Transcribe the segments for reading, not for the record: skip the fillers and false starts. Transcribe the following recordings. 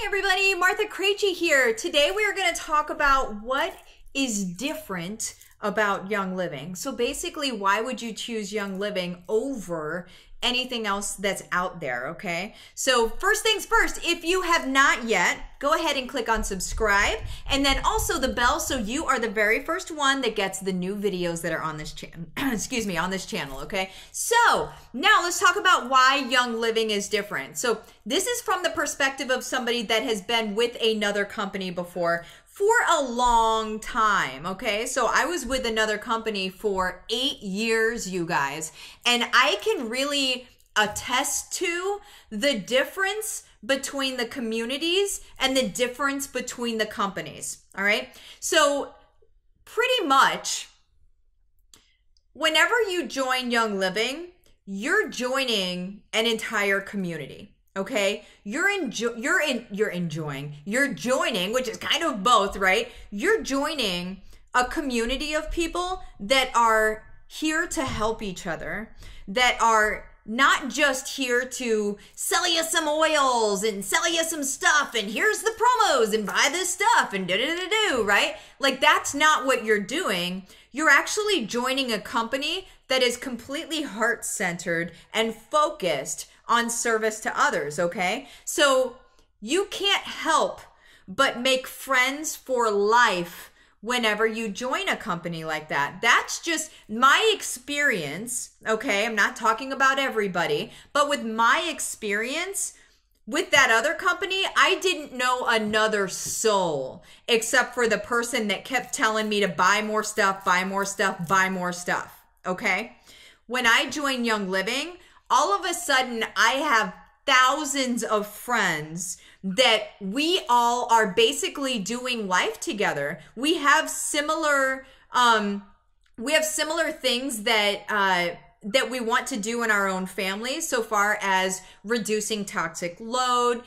Hey everybody, Martha Krejci here. Today we are going to talk about what is different about Young Living. So basically, why would you choose Young Living over anything else that's out there, okay? So first things first, if you have not yet, go ahead and click on subscribe and then also the bell so you are the very first one that gets the new videos that are on this channel, excuse me, on this channel, okay? So now let's talk about why Young Living is different. So this is from the perspective of somebody that has been with another company before for a long time, okay? So I was with another company for 8 years, you guys, and I can really attest to the difference between the communities and the difference between the companies, all right? So pretty much, whenever you join Young Living, you're joining an entire community. Okay, you're joining, which is kind of both, right? You're joining a community of people that are here to help each other, that are not just here to sell you some oils and sell you some stuff and here's the promos and buy this stuff and do, right? Like, that's not what you're doing. You're actually joining a company that is completely heart-centered and focused on service to others, okay? So you can't help but make friends for life whenever you join a company like that. That's just my experience, okay? I'm not talking about everybody, but with my experience with that other company, I didn't know another soul except for the person that kept telling me to buy more stuff, buy more stuff, buy more stuff, okay? When I joined Young Living, all of a sudden, I have thousands of friends that we all are basically doing life together. We have similar things that we want to do in our own families, so far as reducing toxic load,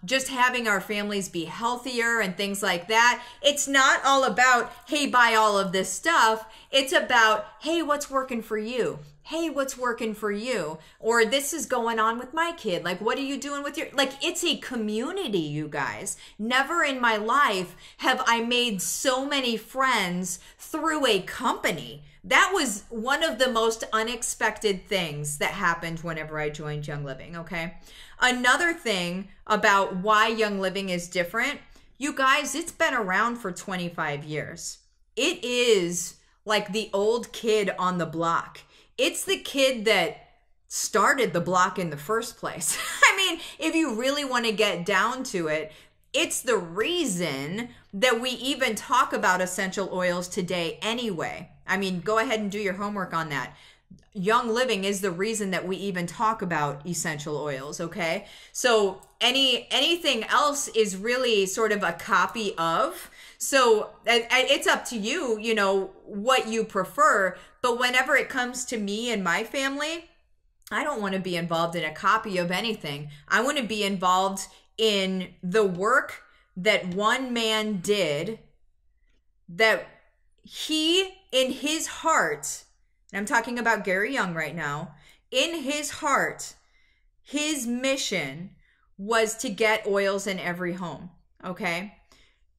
just having our families be healthier and things like that. It's not all about, hey, buy all of this stuff. It's about, hey, what's working for you? Hey, what's working for you? Or this is going on with my kid. Like, what are you doing with your, like, it's a community, you guys. Never in my life have I made so many friends through a company. That was one of the most unexpected things that happened whenever I joined Young Living, okay? Another thing about why Young Living is different, you guys, it's been around for 25 years. It is like the old kid on the block. It's the kid that started the block in the first place. I mean, if you really want to get down to it, it's the reason that we even talk about essential oils today anyway. I mean, go ahead and do your homework on that. Young Living is the reason that we even talk about essential oils, okay? So anything else is really sort of a copy of. So it's up to you, you know, what you prefer. But whenever it comes to me and my family, I don't want to be involved in a copy of anything. I want to be involved in the work that one man did, that he, in his heart, and I'm talking about Gary Young right now, in his heart, his mission was to get oils in every home, okay?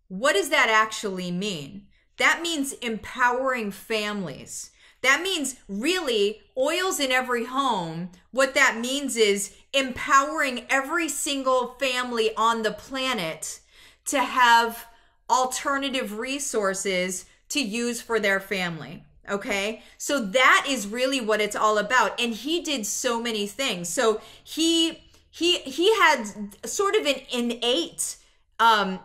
What does that actually mean? That means empowering families. That means really oils in every home. What that means is empowering every single family on the planet to have alternative resources to use for their family. Okay, so that is really what it's all about. And he did so many things. So he had sort of an innate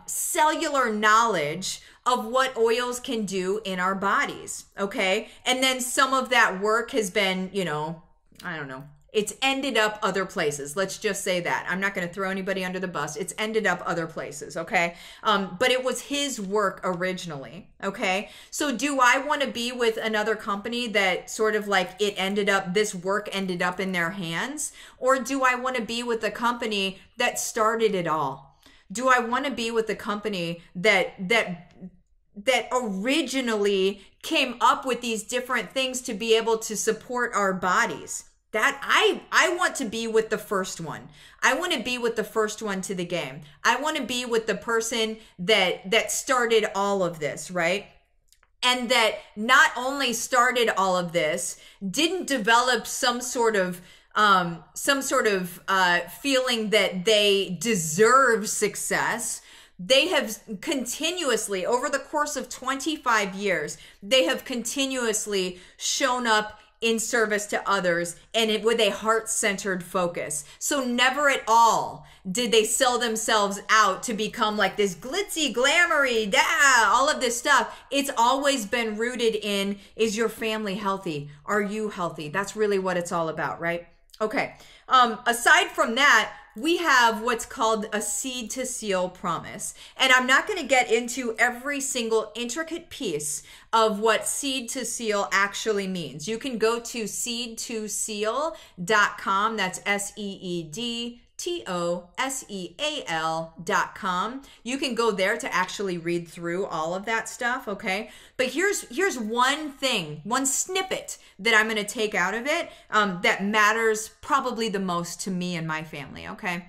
cellular knowledge of what oils can do in our bodies, okay? And then some of that work has been, you know, I don't know, it's ended up other places. Let's just say that. I'm not going to throw anybody under the bus. It's ended up other places, okay? But it was his work originally, okay? So do I want to be with another company that sort of like this work ended up in their hands? Or do I want to be with the company that started it all? Do I want to be with the company that originally came up with these different things to be able to support our bodies? That I want to be with the first one. I want to be with the first one to the game. I want to be with the person that started all of this, right? And that not only started all of this, didn't develop some sort of feeling that they deserve success. They have continuously, over the course of 25 years, they have continuously shown up in service to others and with a heart-centered focus. So never at all did they sell themselves out to become like this glitzy, glamoury, all of this stuff. It's always been rooted in, is your family healthy? Are you healthy? That's really what it's all about, right? Okay. Aside from that, we have what's called a seed to seal promise. And I'm not going to get into every single intricate piece of what seed to seal actually means. You can go to seedtoseal.com. That's SEEDTOSEAL.com. You can go there to actually read through all of that stuff, okay? But here's one thing, one snippet that I'm going to take out of it that matters probably the most to me and my family, okay?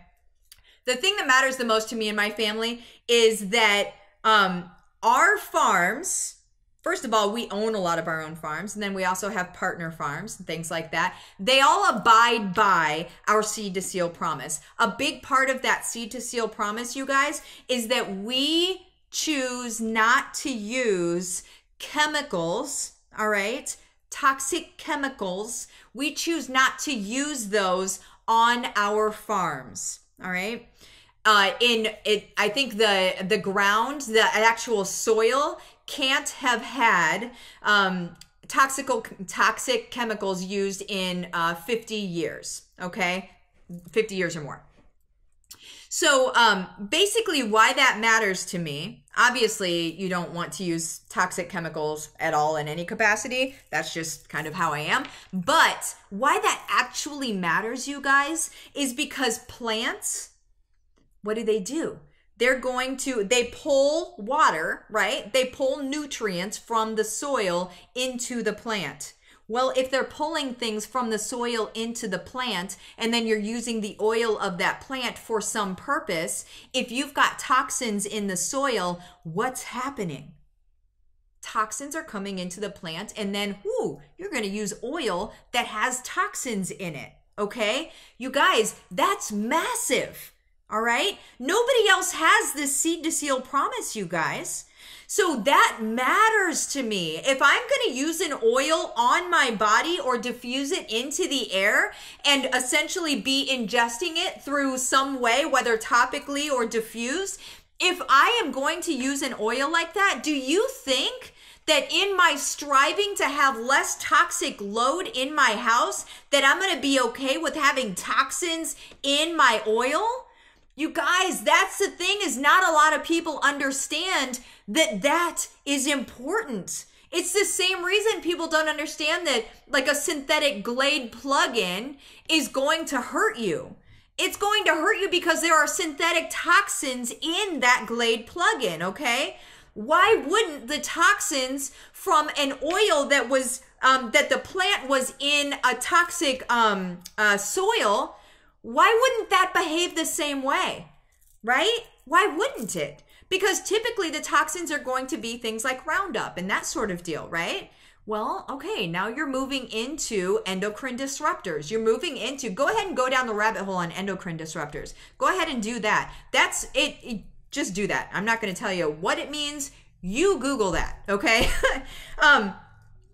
The thing that matters the most to me and my family is that our farms, first of all, we own a lot of our own farms, and then we also have partner farms and things like that. They all abide by our seed to seal promise. A big part of that seed to seal promise, you guys, is that we choose not to use chemicals, all right? Toxic chemicals. We choose not to use those on our farms, all right? I think the ground, the actual soil can't have had toxic chemicals used in 50 years, okay? 50 years or more. So basically why that matters to me, obviously you don't want to use toxic chemicals at all in any capacity. That's just kind of how I am. But why that actually matters, you guys, is because plants, what do? They pull water, right? They pull nutrients from the soil into the plant. Well, if they're pulling things from the soil into the plant, and then you're using the oil of that plant for some purpose, if you've got toxins in the soil, what's happening? Toxins are coming into the plant, and then, you're going to use oil that has toxins in it, okay? You guys, that's massive. All right. Nobody else has this seed to seal promise, you guys. So that matters to me. If I'm going to use an oil on my body or diffuse it into the air and essentially be ingesting it through some way, whether topically or diffused, if I am going to use an oil like that, do you think that in my striving to have less toxic load in my house, that I'm going to be okay with having toxins in my oil? You guys, that's the thing, is not a lot of people understand that is important. It's the same reason people don't understand that like a synthetic Glade plug-in is going to hurt you. It's going to hurt you because there are synthetic toxins in that Glade plug-in, okay? Why wouldn't the toxins from an oil that was that the plant was in a toxic soil, why wouldn't that behave the same way, right? Why wouldn't it? Because typically the toxins are going to be things like Roundup and that sort of deal, right? Well, okay, now you're moving into endocrine disruptors. You're moving into, go ahead and go down the rabbit hole on endocrine disruptors. Go ahead and do that. That's it. Just do that. I'm not going to tell you what it means. You Google that, okay?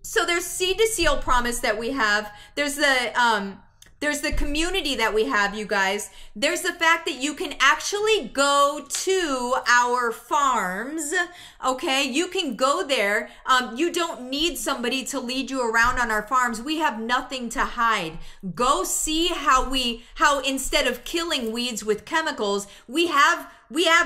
So there's seed to seal promise that we have. There's the community that we have, you guys. There's the fact that you can actually go to our farms, okay? You can go there. You don't need somebody to lead you around on our farms. We have nothing to hide. Go see how instead of killing weeds with chemicals, we have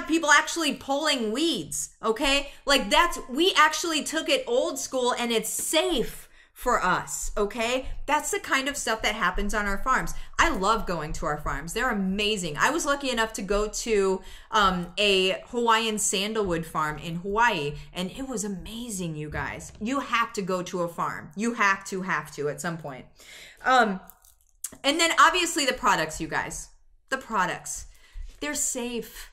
people actually pulling weeds, okay? Like we actually took it old school and it's safe for us, okay? That's the kind of stuff that happens on our farms. I love going to our farms. They're amazing. I was lucky enough to go to a Hawaiian sandalwood farm in Hawaii, and it was amazing, you guys. You have to go to a farm. You have to at some point. And then obviously the products, you guys. The products. They're safe.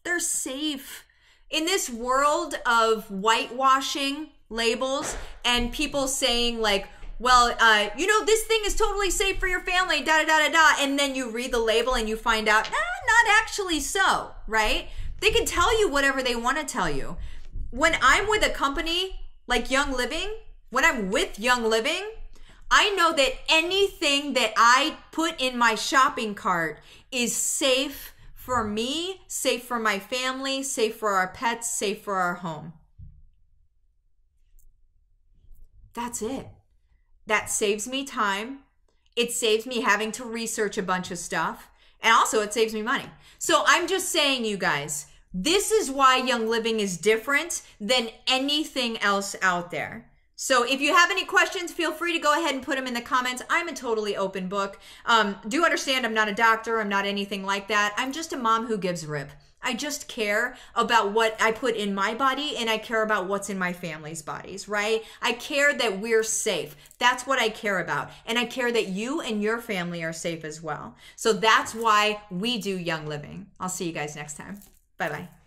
They're safe. In this world of whitewashing labels and people saying like, well, this thing is totally safe for your family, da-da-da-da-da. And then you read the label and you find out, not actually so, right? They can tell you whatever they want to tell you. When I'm with a company like Young Living, when I'm with Young Living, I know that anything that I put in my shopping cart is safe for me, safe for my family, safe for our pets, safe for our home. That's it. That saves me time. It saves me having to research a bunch of stuff. And also it saves me money. So I'm just saying, you guys, this is why Young Living is different than anything else out there. So if you have any questions, feel free to go ahead and put them in the comments. I'm a totally open book. Do understand I'm not a doctor. I'm not anything like that. I'm just a mom who gives rip. I just care about what I put in my body and I care about what's in my family's bodies, right? I care that we're safe. That's what I care about. And I care that you and your family are safe as well. So that's why we do Young Living. I'll see you guys next time. Bye-bye.